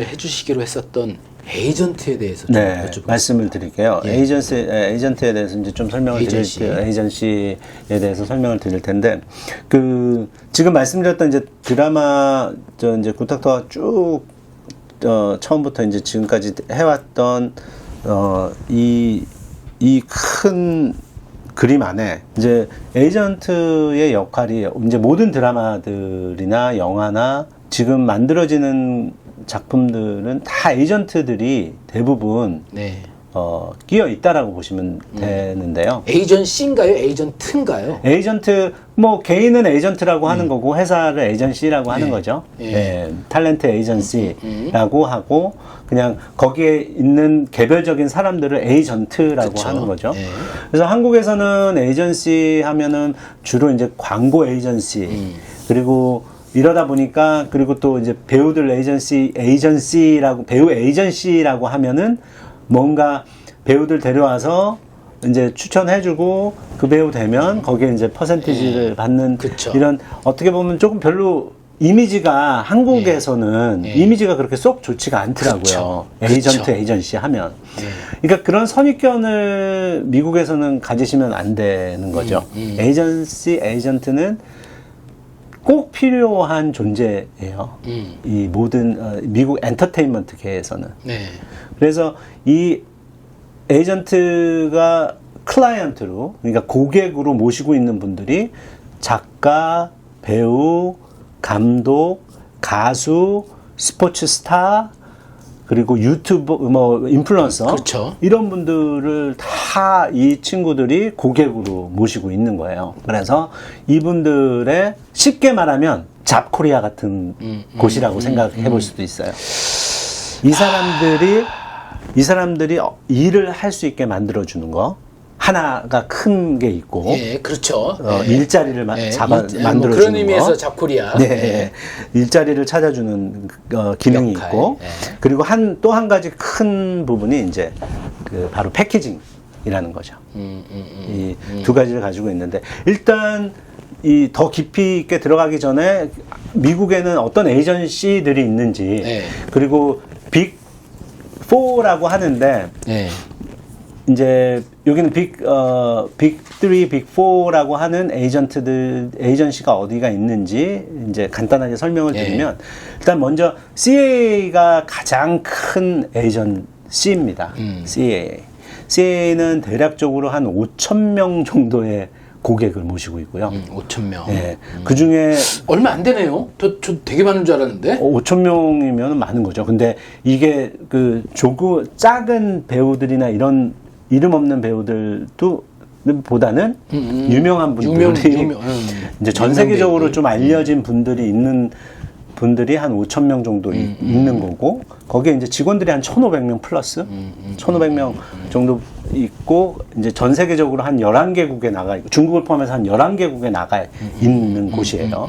설명을 해주시기로 했었던 에이전트에 대해서 좀 네, 여쭤보겠습니다. 말씀을 드릴게요. 예. 에이전트에 대해서 이제 좀 설명을 에이전시. 드릴게요. 에이전시에 대해서 설명을 드릴 텐데, 지금 말씀드렸던 이제 드라마, 이제 굿닥터가 쭉, 처음부터 이제 지금까지 해왔던, 이 큰 그림 안에 이제 에이전트의 역할이 이제 모든 드라마들이나 영화나 지금 만들어지는 작품들은 다 에이전트들이 대부분 네. 끼어 있다라고 보시면 되는데요. 에이전시인가요? 에이전트인가요? 에이전트, 뭐 개인은 에이전트라고 하는 거고 회사를 에이전시라고 하는 거죠. 예. 예, 탤런트 에이전시라고 하고 그냥 거기에 있는 개별적인 사람들을 에이전트라고 그쵸. 하는 거죠. 예. 그래서 한국에서는 에이전시 하면은 주로 이제 광고 에이전시 그리고 이러다 보니까 그리고 또 이제 배우들 에이전시라고 배우 에이전시라고 하면은 뭔가 배우들 데려와서 이제 추천해주고 그 배우 되면 거기에 이제 퍼센티지를 받는 그쵸. 이런 어떻게 보면 조금 별로 이미지가 한국에서는 이미지가 그렇게 쏙 좋지가 않더라고요. 그쵸. 에이전트 그쵸. 에이전시 하면. 그러니까 그런 선입견을 미국에서는 가지시면 안 되는 거죠. 에이전트는 꼭 필요한 존재예요. 이 모든 미국 엔터테인먼트계에서는. 네. 그래서 이 에이전트가 클라이언트로, 그러니까 고객으로 모시고 있는 분들이 작가, 배우, 감독, 가수, 스포츠 스타, 그리고 유튜버, 뭐 인플루언서, 그렇죠. 이런 분들을 다 이 친구들이 고객으로 모시고 있는 거예요. 그래서 이분들의 쉽게 말하면 잡코리아 같은 곳이라고 생각해 볼 수도 있어요. 이 사람들이 일을 할 수 있게 만들어 주는 거 하나가 큰 게 있고, 예, 그렇죠. 일자리를 만들어 뭐 그런 주는 의미에서 거. 잡코리아. 네, 일자리를 찾아주는 기능이 역할. 있고, 그리고 또 한 가지 큰 부분이 이제 바로 패키징이라는 거죠. 이 두 가지를 가지고 있는데 일단 이 더 깊이 있게 들어가기 전에 미국에는 어떤 에이전시들이 있는지 그리고 빅 4라고 하는데 이제 여기는 빅 3, 빅 4라고 하는 에이전시가 어디가 있는지 이제 간단하게 설명을 드리면 일단 먼저 CAA가 가장 큰 에이전시입니다. CAA는 대략적으로 한 5,000명 정도의 고객을 모시고 있고요. 5,000명. 네, 그 중에 얼마 안 되네요. 저 되게 많은 줄 알았는데. 5,000명이면 많은 거죠. 근데 이게 작은 배우들이나 이런 이름 없는 배우들도 보다는 유명한 분들이 이제 전 세계적으로 좀 알려진 분들이 있는 분들이 한 5,000명 정도 있는 거고 거기에 이제 직원들이 한 1,500명 플러스 1,500명 정도 있고 이제 전 세계적으로 한 11개국에 나가 있고 중국을 포함해서 한 11개국에 나가 있는 곳이에요.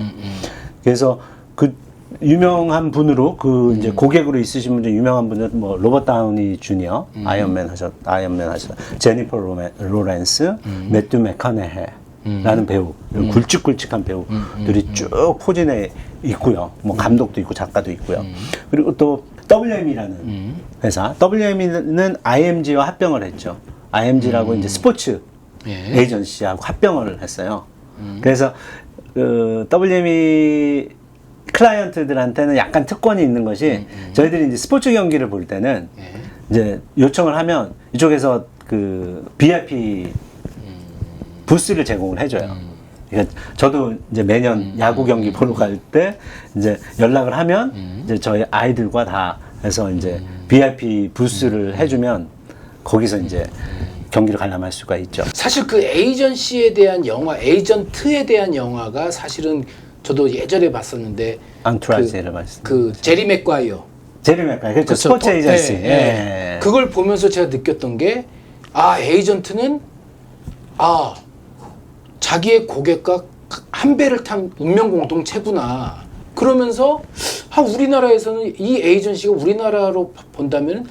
그래서 그 유명한 분으로 이제 고객으로 있으신 분 중 유명한 분은 뭐 로버트 다우니 주니어 아이언맨 하셨 제니퍼 로렌스, 매튜 맥커네헤라는 배우, 굵직굵직한 배우들이 쭉 포진해 있고요. 뭐 감독도 있고 작가도 있고요. 그리고 또 WM이라는 회사, WM은 IMG와 합병을 했죠. IMG라고 이제 스포츠 에이전시하고 합병을 했어요. 그래서 WM이 클라이언트들한테는 약간 특권이 있는 것이 저희들이 이제 스포츠 경기를 볼 때는 이제 요청을 하면 이쪽에서 VIP 부스를 제공을 해줘요. 그러니까 저도 이제 매년 야구 경기 보러 갈 때 이제 연락을 하면 이제 저희 아이들과 다 해서 이제 VIP 부스를 해주면 거기서 이제 경기를 관람할 수가 있죠. 사실 그 에이전시에 대한 영화, 에이전트에 대한 영화가 사실은 저도 예전에 봤었는데 앙투라지를 말씀. 제리 맥과이어. 그렇죠. 스포츠 에이전시. 예. 그걸 보면서 제가 느꼈던 게 에이전트는 자기의 고객과 한 배를 탄 운명 공동체구나. 그러면서 우리나라에서는 이 에이전시가 우리나라로 본다면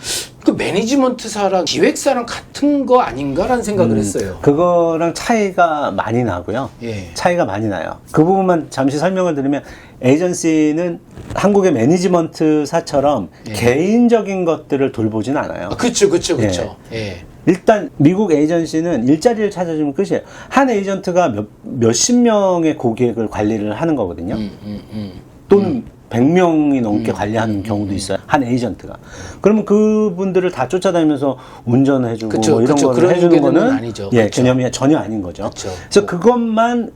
그 매니지먼트사랑 기획사랑 같은 거 아닌가라는 생각을 했어요. 그거랑 차이가 많이 나고요. 예. 차이가 많이 나요. 그 부분만 잠시 설명을 드리면 에이전시는 한국의 매니지먼트사처럼 예. 개인적인 것들을 돌보진 않아요. 그렇죠. 예. 일단 미국 에이전시는 일자리를 찾아주면 끝이에요. 한 에이전트가 몇십 명의 고객을 관리를 하는 거거든요. 또는 100명이 넘게 관리하는 경우도 있어요. 한 에이전트가. 그러면 그분들을 다 쫓아다니면서 운전해주고 그쵸, 뭐 이런 그쵸. 거를 그런 해주는 개념은 거는 아니죠. 예, 그쵸. 개념이 전혀 아닌 거죠. 그쵸. 그래서 그것만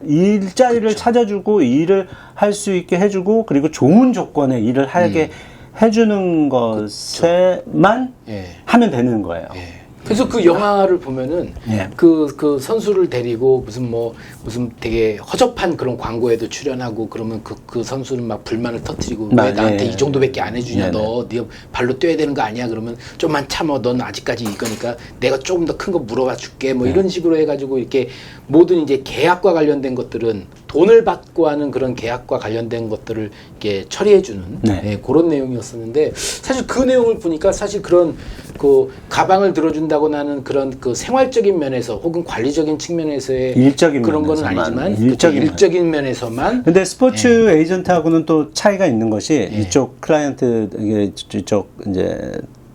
일자리를 찾아주고 일을 할 수 있게 해주고 그리고 좋은 조건의 일을 하게 해주는 것에만 예. 하면 되는 거예요. 예. 그래서 그 영화를 보면은 예. 그 선수를 데리고 무슨 되게 허접한 그런 광고에도 출연하고 그러면 그 선수는 막 불만을 터뜨리고 왜 나한테 예. 이 정도밖에 안 해주냐 네네. 네 발로 뛰어야 되는 거 아니야 그러면 좀만 참어 넌 아직까지 이거니까 내가 조금 더 큰 거 물어봐 줄게 뭐 이런 식으로 해가지고 이렇게 모든 이제 계약과 관련된 것들은 돈을 받고 하는 그런 계약과 관련된 것들을 이렇게 처리해주는 네. 예, 그런 내용이었었는데 사실 그 내용을 보니까 사실 그런 그 가방을 들어준다고 나는 그런 그 생활적인 면에서 혹은 관리적인 측면에서의 일적인 그런 거는 면에서만, 아니지만 일적인 면에서만 근데 스포츠 에이전트하고는 또 차이가 있는 것이 예. 이쪽 클라이언트 이쪽 이제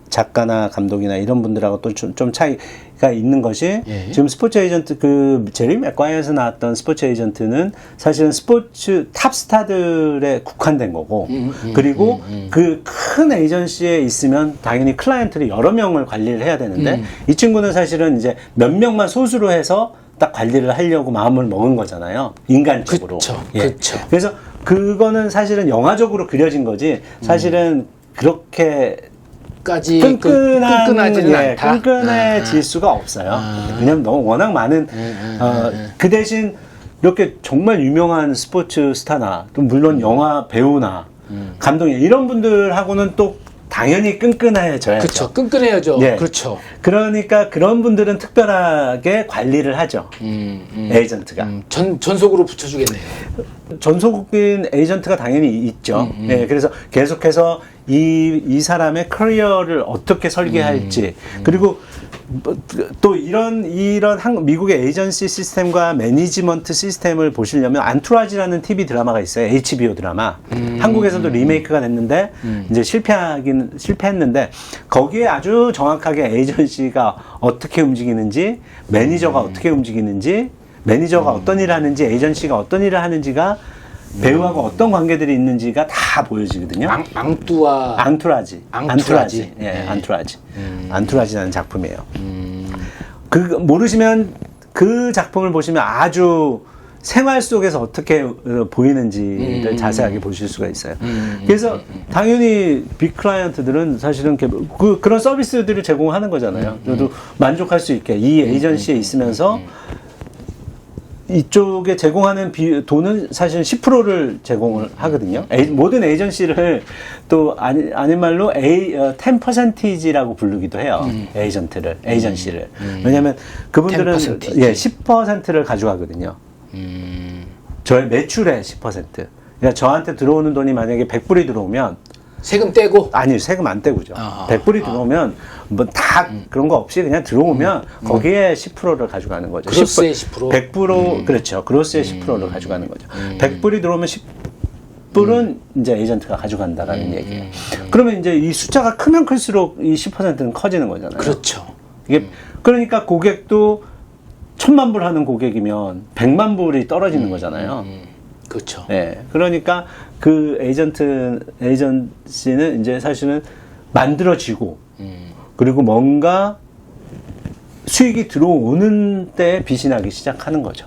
작가나 감독이나 이런 분들하고 또 좀 차이가 있는 것이 예. 지금 스포츠 에이전트 그 제리 맥과이어에서 나왔던 스포츠 에이전트는 사실은 스포츠 탑스타들에 국한된 거고 그리고 그 큰 에이전시에 있으면 당연히 클라이언트를 여러 명을 관리를 해야 되는데 이 친구는 사실은 이제 몇 명만 소수로 해서 딱 관리를 하려고 마음을 먹은 거잖아요. 인간적으로. 그쵸, 예. 그쵸. 그래서 그거는 사실은 영화적으로 그려진 거지 사실은 그렇게 끈끈하지는 예, 않다. 끈끈해질 수가 없어요. 왜냐면 너무 워낙 많은 그 대신 이렇게 정말 유명한 스포츠 스타나 또 물론 영화 배우나 감독이 이런 분들하고는 또 당연히 끈끈해져야죠. 그렇죠. 끈끈해야죠. 예. 그렇죠. 그러니까 그런 분들은 특별하게 관리를 하죠. 에이전트가. 전속으로 붙여주겠네요. 전속인 에이전트가 당연히 있죠. 예, 그래서 계속해서 이 사람의 커리어를 어떻게 설계할지 그리고 또 이런 미국의 에이전시 시스템과 매니지먼트 시스템을 보시려면 안투라지라는 TV 드라마가 있어요. HBO 드라마. 한국에서도 리메이크가 됐는데 이제 실패했는데 거기에 아주 정확하게 에이전시가 어떻게 움직이는지 매니저가 어떻게 움직이는지 매니저가 어떤 일을 하는지 에이전시가 어떤 일을 하는지가 배우하고 어떤 관계들이 있는지가 다 보여지거든요. 앙투라지. 예, 네. 앙투라지. 앙투라지라는 작품이에요. 그 모르시면 그 작품을 보시면 아주 생활 속에서 어떻게 보이는지를 자세하게 보실 수가 있어요. 그래서 당연히 빅 클라이언트들은 사실은 그런 서비스들을 제공하는 거잖아요. 저도 만족할 수 있게 이 에이전시에 있으면서 이쪽에 제공하는 돈은 사실 10%를 제공을 하거든요. 모든 에이전시를 또 아닌 말로 10%라고 부르기도 해요. 에이전시를. 왜냐하면 그분들은 10%. 예, 10%를 가져가거든요. 저의 매출의 10%. 그러니까 저한테 들어오는 돈이 만약에 100불이 들어오면 세금 떼고? 아니, 세금 안 떼고죠. 100불이 들어오면 뭐 다 그런 거 없이 그냥 들어오면 거기에 10%를 가져가는 거죠. 그로스의 10%? 100%, 그렇죠. 그로스의 10%를 가져가는 거죠. 100불이 들어오면 10불은 이제 에이전트가 가져간다라는 얘기예요. 그러면 이제 이 숫자가 크면 클수록 이 10%는 커지는 거잖아요. 그렇죠. 이게 그러니까 고객도 1000만 불 하는 고객이면 100만 불이 떨어지는 거잖아요. 그렇죠. 네, 그러니까 그 에이전시는 이제 사실은 만들어지고, 그리고 뭔가 수익이 들어오는 때 빛이 나기 시작하는 거죠.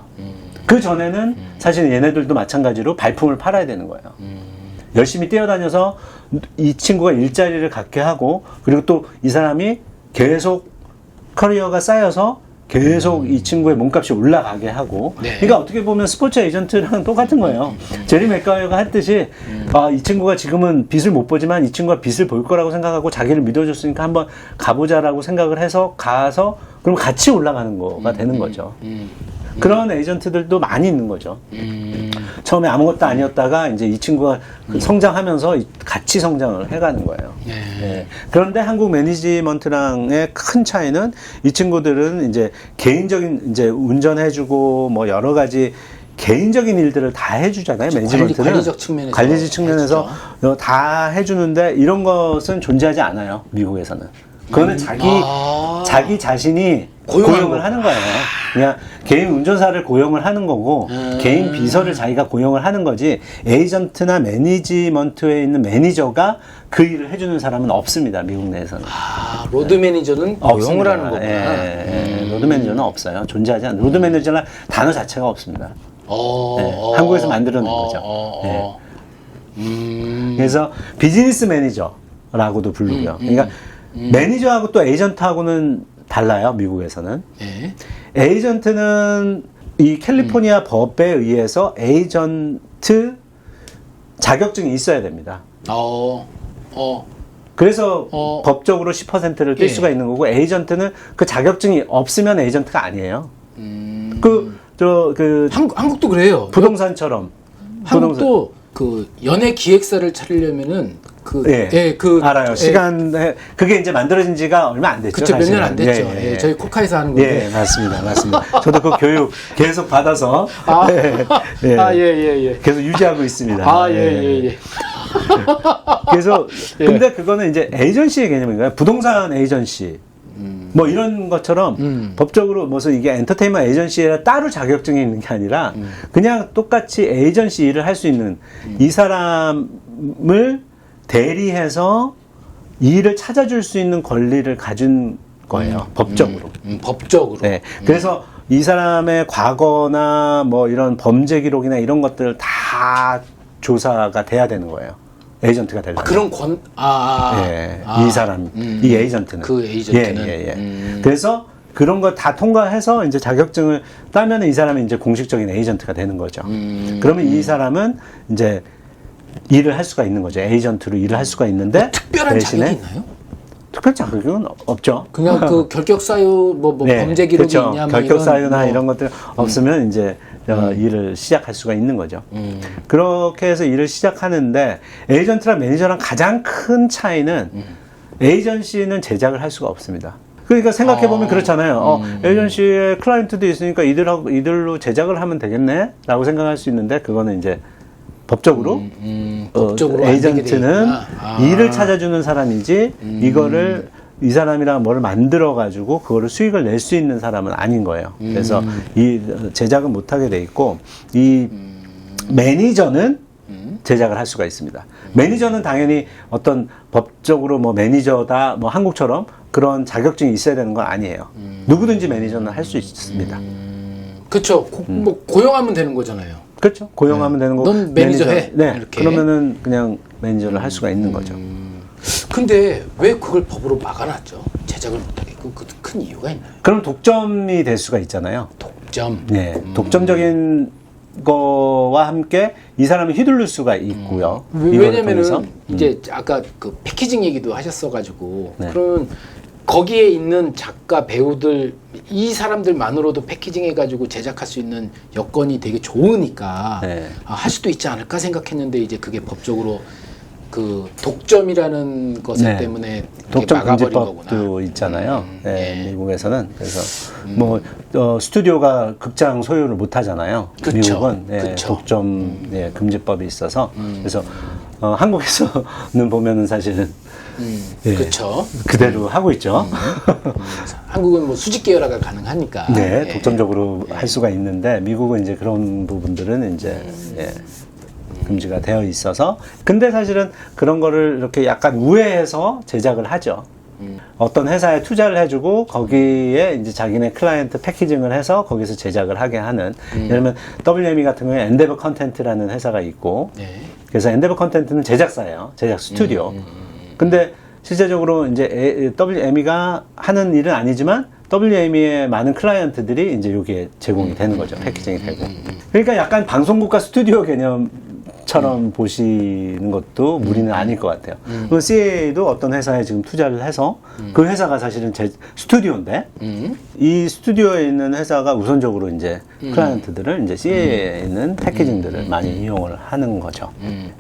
그 전에는 사실 얘네들도 마찬가지로 발품을 팔아야 되는 거예요. 열심히 뛰어다녀서 이 친구가 일자리를 갖게 하고, 그리고 또 이 사람이 계속 커리어가 쌓여서 계속 이 친구의 몸값이 올라가게 하고. 네. 그러니까 어떻게 보면 스포츠 에이전트랑 똑같은 거예요. 제리 맥과이어가 했듯이 이 친구가 지금은 빚을 못 보지만 이 친구가 빚을 볼 거라고 생각하고 자기를 믿어줬으니까 한번 가보자라고 생각을 해서 가서 그럼 같이 올라가는 거가 되는 거죠. 그런 에이전트들도 많이 있는 거죠. 처음에 아무것도 아니었다가 이제 이 친구가 그 성장하면서 같이 성장을 해가는 거예요. 예. 그런데 한국 매니지먼트랑의 큰 차이는 이 친구들은 이제 개인적인 이제 운전해주고 뭐 여러 가지 개인적인 일들을 다 해주잖아요. 매니지먼트는 관리적 측면에서 다 해주는데 이런 것은 존재하지 않아요. 미국에서는. 그거는 자기 자신이 고용을 하는 거예요. 그냥 개인 운전사를 고용을 하는 거고 개인 비서를 자기가 고용을 하는 거지 에이전트나 매니지먼트에 있는 매니저가 그 일을 해주는 사람은 없습니다. 미국 내에서는. 로드 매니저는 고용을 하는 거구나. 로드 매니저는 없어요. 존재하지 않아요. 로드 매니저는 단어 자체가 없습니다. 한국에서 만들어낸 거죠. 그래서 비즈니스 매니저라고도 부르고요. 그러니까 매니저하고 또 에이전트하고는 달라요. 미국에서는. 에이전트는 이 캘리포니아 법에 의해서 에이전트 자격증이 있어야 됩니다. 그래서 법적으로 10%를 뛸 수가 있는 거고 에이전트는 그 자격증이 없으면 에이전트가 아니에요. 한국도 그래요. 부동산처럼. 한국도 그 연예 기획사를 차리려면은 알아요. 그게 이제 만들어진 지가 얼마 안 됐죠. 그쵸, 몇 년 안 됐죠. 저희 코카에서 하는 건데. 맞습니다. 저도 그 교육 계속 받아서. 계속 유지하고 있습니다. 그래서, 근데 그거는 이제 에이전시의 개념인가요? 부동산 에이전시. 뭐 이런 것처럼 법적으로 무슨 이게 엔터테인먼트 에이전시에 따로 자격증이 있는 게 아니라 그냥 똑같이 에이전시 일을 할 수 있는 이 사람을 대리해서 일을 찾아줄 수 있는 권리를 가진 거예요. 법적으로. 법적으로. 네. 그래서 이 사람의 과거나 뭐 이런 범죄 기록이나 이런 것들 다 조사가 돼야 되는 거예요. 에이전트가 되려면. 그런 이 사람, 이 에이전트는. 그 에이전트는. 그래서 그런 거 다 통과해서 이제 자격증을 따면 이 사람이 이제 공식적인 에이전트가 되는 거죠. 그러면 이 사람은 이제 일을 할 수가 있는 거죠. 에이전트로 일을 할 수가 있는데. 특별한 자격이 있나요? 특별 자격은 없죠. 그냥 그 결격 사유, 범죄 기록이 그렇죠. 있냐, 결격 사유나 이런 것들 없으면 이제 일을 시작할 수가 있는 거죠. 그렇게 해서 일을 시작하는데 에이전트랑 매니저랑 가장 큰 차이는 에이전시는 제작을 할 수가 없습니다. 그러니까 생각해보면 그렇잖아요. 에이전시에 클라이언트도 있으니까 이들로 제작을 하면 되겠네? 라고 생각할 수 있는데 그거는 이제 법적으로, 에이전트는 일을 찾아주는 사람이지 이거를 이 사람이랑 뭐를 만들어가지고 그거를 수익을 낼 수 있는 사람은 아닌 거예요. 그래서 이 제작은 못하게 돼 있고 이 매니저는 제작을 할 수가 있습니다. 매니저는 당연히 어떤 법적으로 뭐 매니저다 뭐 한국처럼 그런 자격증이 있어야 되는 건 아니에요. 누구든지 매니저는 할 수 있습니다. 그렇죠. 뭐 고용하면 되는 거잖아요. 그렇죠. 고용하면 되는 거고. 넌 매니저 해. 네. 이렇게. 그러면은 그냥 매니저를 할 수가 있는 거죠. 근데 왜 그걸 법으로 막아놨죠? 제작을 못하게. 그 큰 이유가 있나요? 그럼 독점이 될 수가 있잖아요. 독점. 네. 독점적인 거와 함께 이 사람을 휘둘릴 수가 있고요. 왜냐면은 이제 아까 그 패키징 얘기도 하셨어가지고 그러면 거기에 있는 작가 배우들 이 사람들만으로도 패키징 해가지고 제작할 수 있는 여건이 되게 좋으니까 할 수도 있지 않을까 생각했는데 이제 그게 법적으로 그 독점이라는 것 때문에 독점 막아버린 금지법도 거구나. 있잖아요. 미국에서는 그래서 뭐 스튜디오가 극장 소유를 못 하잖아요. 그쵸. 미국은 그쵸. 독점 금지법이 있어서 그래서 한국에서는 보면은 사실은 그렇죠. 그대로 하고 있죠. 한국은 뭐 수직 계열화가 가능하니까. 독점적으로 할 수가 있는데 미국은 이제 그런 부분들은 이제 금지가 되어 있어서 근데 사실은 그런 거를 이렇게 약간 우회해서 제작을 하죠. 어떤 회사에 투자를 해주고 거기에 이제 자기네 클라이언트 패키징을 해서 거기서 제작을 하게 하는 예를 들면 WME 같은 경우에 엔데버 컨텐트라는 회사가 있고 그래서 엔데버 컨텐트는 제작사예요. 제작 스튜디오. 근데 실제적으로 이제 WME가 하는 일은 아니지만 WME의 많은 클라이언트들이 이제 여기에 제공이 되는 거죠. 패키징이 되고. 그러니까 약간 방송국과 스튜디오 개념 사업처럼 보시는 것도 무리는 아닐 것 같아요. 그 CAA도 어떤 회사에 지금 투자를 해서 그 회사가 사실은 제 스튜디오인데 이 스튜디오에 있는 회사가 우선적으로 이제 클라이언트들을 이제 CAA에 있는 패키징들을 많이 이용을 하는 거죠.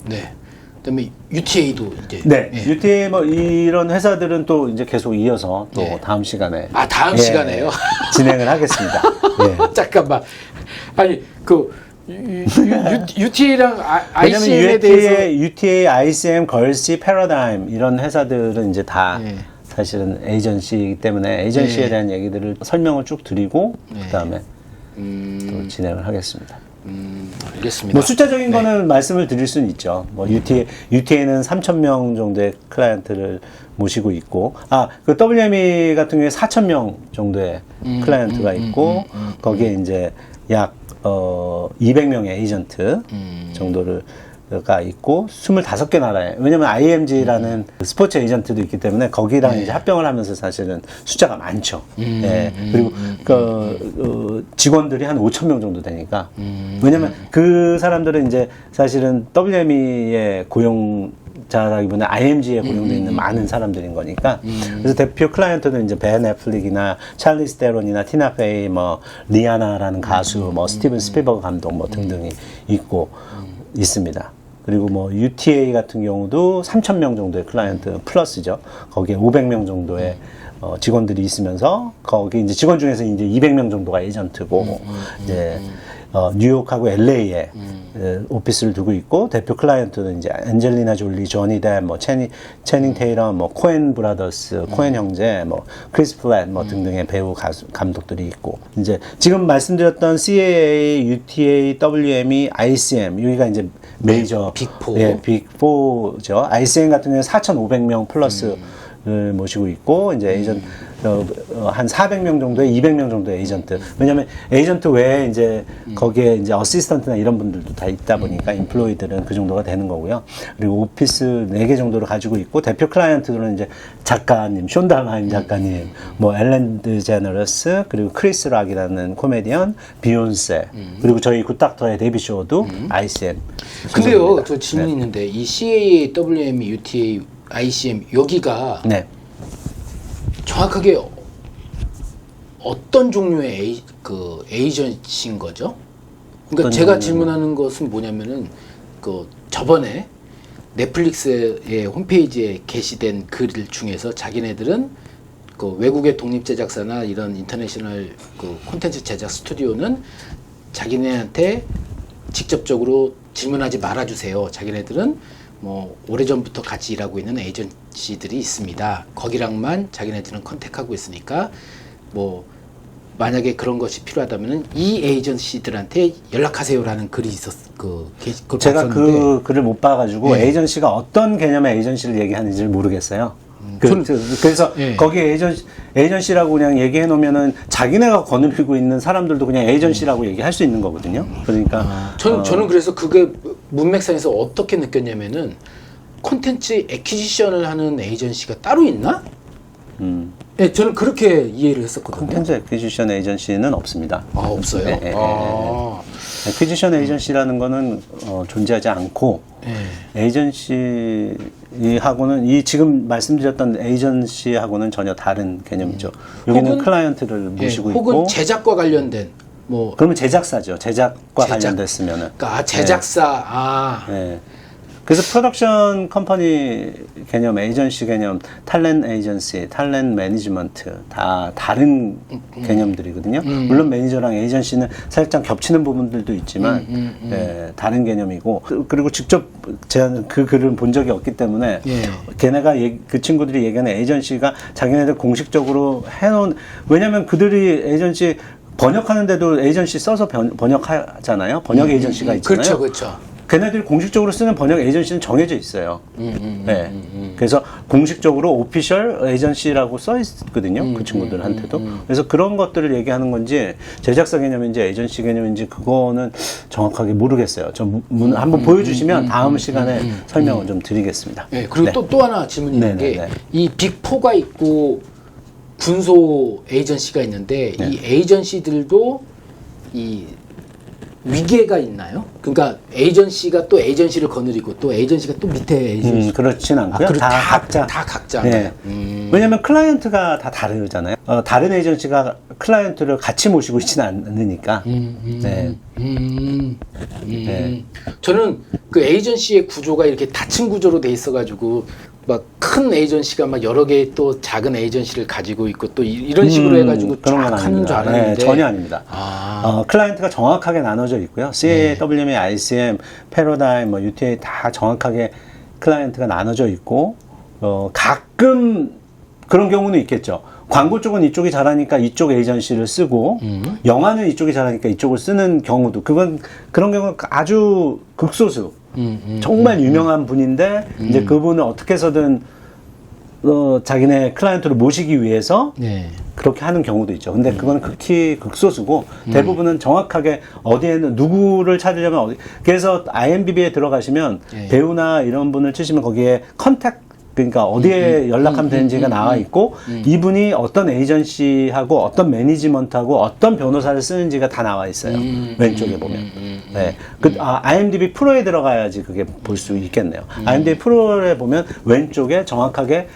네. 그다음에 UTA도 이제 네, 예. UTA 뭐 이런 회사들은 또 이제 계속 이어서 또 네. 다음 시간에 다음 시간에요? 진행을 하겠습니다. 예. 잠깐만. 아니 그 UTA랑 왜냐면 ICM에 대해서 UTA, ICM, 걸시, 패러다임 이런 회사들은 이제 다 네. 사실은 에이전시이기 때문에 에이전시에 네. 대한 얘기들을 설명을 쭉 드리고 네. 그다음에 또 진행을 하겠습니다. 알겠습니다. 뭐 숫자적인 거는 말씀을 드릴 수는 있죠. 뭐 UTA는 3,000명 정도의 클라이언트를 모시고 있고, 그 WME 같은 경우에 4,000명 정도의 클라이언트가 있고, 거기에 이제 약 200명의 에이전트 정도가 있고 25개 나라에, 왜냐면 IMG라는 스포츠 에이전트도 있기 때문에 거기랑 이제 합병을 하면서 사실은 숫자가 많죠. 예. 그리고 직원들이 한 5,000명 정도 되니까. 왜냐면 그 사람들은 이제 사실은 WME의 고용자라기보다 IMG에 고용되어 있는 많은 사람들인 거니까. 그래서 대표 클라이언트는 이제 벤 애플릭이나 찰리스 데론이나 티나 페이, 뭐 리아나라는 가수, 뭐 스티븐 스필버그 감독 뭐 등등이 있고 있습니다. 그리고 뭐 UTA 같은 경우도 3,000명 정도의 클라이언트 플러스죠. 거기에 500명 정도의 직원들이 있으면서 거기 이제 직원 중에서 이제 200명 정도가 에이전트고 이제 뉴욕하고 LA에 오피스를 두고 있고 대표 클라이언트는 이제 엔젤리나 졸리, 조니 뎁, 뭐 채닝 테일러, 뭐 코엔 브라더스, 코엔 형제, 뭐 크리스 플랫 뭐 등등의 배우 가수 감독들이 있고 이제 지금 말씀드렸던 CAA, UTA, WME, ICM 여기가 이제 메이저 빅4. 예, 빅4죠. ICM 같은 경우에 4,500명 플러스 모시고 있고 이제 에이전트 한 400명 정도의 200명 정도의 에이전트. 왜냐면 에이전트 외에 이제 거기에 이제 어시스턴트나 이런 분들도 다 있다 보니까 인플로이들은 그 정도가 되는 거고요. 그리고 오피스 4개 정도를 가지고 있고 대표 클라이언트들은 이제 작가님, 숀 달하임 작가님, 뭐 엘렌 드제너러스, 그리고 크리스 락이라는 코미디언, 비욘세, 그리고 저희 굿닥터의 데이비 쇼도 ICM. 근데요, 소속입니다. 저 질문이 있는데 이 CAA, WME, UTA, ICM 여기가 네. 정확하게 어떤 종류의 에이전시인 거죠? 그러니까 어떤 제가 종류는? 질문하는 것은 뭐냐면은 저번에 넷플릭스의 홈페이지에 게시된 글 중에서 자기네들은 외국의 독립 제작사나 이런 인터내셔널 콘텐츠 제작 스튜디오는 자기네한테 직접적으로 질문하지 말아주세요. 자기네들은 뭐 오래전부터 같이 일하고 있는 에이전시들이 있습니다. 거기랑만 자기네들은 컨택하고 있으니까 뭐 만약에 그런 것이 필요하다면은 이 에이전시들한테 연락하세요라는 글이 그걸 제가 그 봤었는데 글을 못 봐가지고 네. 에이전시가 어떤 개념의 에이전시를 얘기하는지를 모르겠어요. 그래서 예. 거기에 에이전시라고 그냥 얘기해 놓으면은 자기네가 거느리고 있는 사람들도 그냥 에이전시라고 얘기할 수 있는 거거든요. 그러니까 저는 그래서 그게 문맥상에서 어떻게 느꼈냐면은 콘텐츠 애퀴지션을 하는 에이전시가 따로 있나? 예, 저는 그렇게 이해를 했었거든요. 콘텐츠 애퀴지션 에이전시는 없습니다. 없어요? 네, 네, 애퀴지션 에이전시라는 거는 존재하지 않고 에이전시하고는 지금 말씀드렸던 에이전시하고는 전혀 다른 개념이죠. 여기는 혹은, 클라이언트를 모시고 혹은 있고 제작과 관련된 뭐 그러면 제작사죠. 제작과 제작. 관련됐으면은. 그러니까 제작사 네. 그래서 프로덕션 컴퍼니 개념, 에이전시 개념, 탤런트 에이전시, 탤런트 매니지먼트 다 다른 개념들이거든요. 물론 매니저랑 에이전시는 살짝 겹치는 부분들도 있지만 다른 개념이고 그리고 직접 제가 그 글을 본 적이 없기 때문에 걔네가 그 친구들이 얘기하는 에이전시가 자기네들 공식적으로 해놓은 왜냐면 그들이 에이전시 번역하는데도 에이전시 써서 번역하잖아요. 번역 에이전시가 있잖아요. 그렇죠. 걔네들이 공식적으로 쓰는 번역 에이전시는 정해져 있어요. 네. 그래서 공식적으로 오피셜 에이전시라고 써 있거든요. 그 친구들한테도. 그래서 그런 것들을 얘기하는 건지 제작사 개념인지 에이전시 개념인지 그거는 정확하게 모르겠어요. 한번 보여주시면 다음 시간에 설명을 좀 드리겠습니다. 네, 그리고 또 하나 질문이 있는 게 이 빅4가 있고 군소 에이전시가 있는데 이 에이전시들도 이 위계가 있나요? 그러니까 에이전시가 또 에이전시를 거느리고 또 에이전시가 또 밑에 에이전시. 그렇진 않고요. 그리고 다 각자. 다 각자. 네. 왜냐면 클라이언트가 다 다르잖아요. 다른 에이전시가 클라이언트를 같이 모시고 있지는 않으니까. 네. 네. 저는 그 에이전시의 구조가 이렇게 닫힌 구조로 돼 있어가지고 막 큰 에이전시가 막 여러 개의 또 작은 에이전시를 가지고 있고 또 이런 식으로 해가지고 그런 쫙 건 하는 줄 아닙니다. 알았는데 네, 전혀 아닙니다. 클라이언트가 정확하게 나눠져 있고요. CAWM, ICM, 패러다임, 뭐 UTA 다 정확하게 클라이언트가 나눠져 있고 가끔 그런 경우는 있겠죠. 광고 쪽은 이쪽이 잘하니까 이쪽 에이전시를 쓰고 영화는 이쪽이 잘하니까 이쪽을 쓰는 경우도 그런 경우는 아주 극소수. 정말 유명한 분인데 이제 그분을 어떻게 해서든 자기네 클라이언트를 모시기 위해서 네. 그렇게 하는 경우도 있죠. 근데 그건 극히 극소수고 대부분은 정확하게 어디에는 누구를 찾으려면 어디. 그래서 IMDb에 들어가시면 네. 배우나 이런 분을 치시면 거기에 컨택 그러니까 어디에 연락하면 되는지가 나와 있고 이분이 어떤 에이전시하고 어떤 매니지먼트하고 어떤 변호사를 쓰는지가 다 나와 있어요. 왼쪽에 보면. 네. IMDb 프로에 들어가야지 그게 볼 수 있겠네요. IMDb 프로에 보면 왼쪽에 정확하게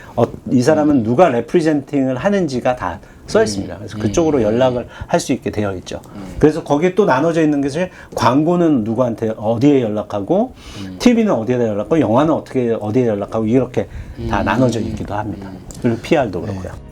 이 사람은 누가 레프리젠팅을 하는지가 다 써 있습니다. 그래서 그쪽으로 연락을 할 수 있게 되어 있죠. 그래서 거기에 또 나눠져 있는 것이 광고는 누구한테 어디에 연락하고 TV는 어디에다 연락하고 영화는 어디에 연락하고 이렇게 다 나눠져 있기도 합니다. 그리고 PR도 그렇고요.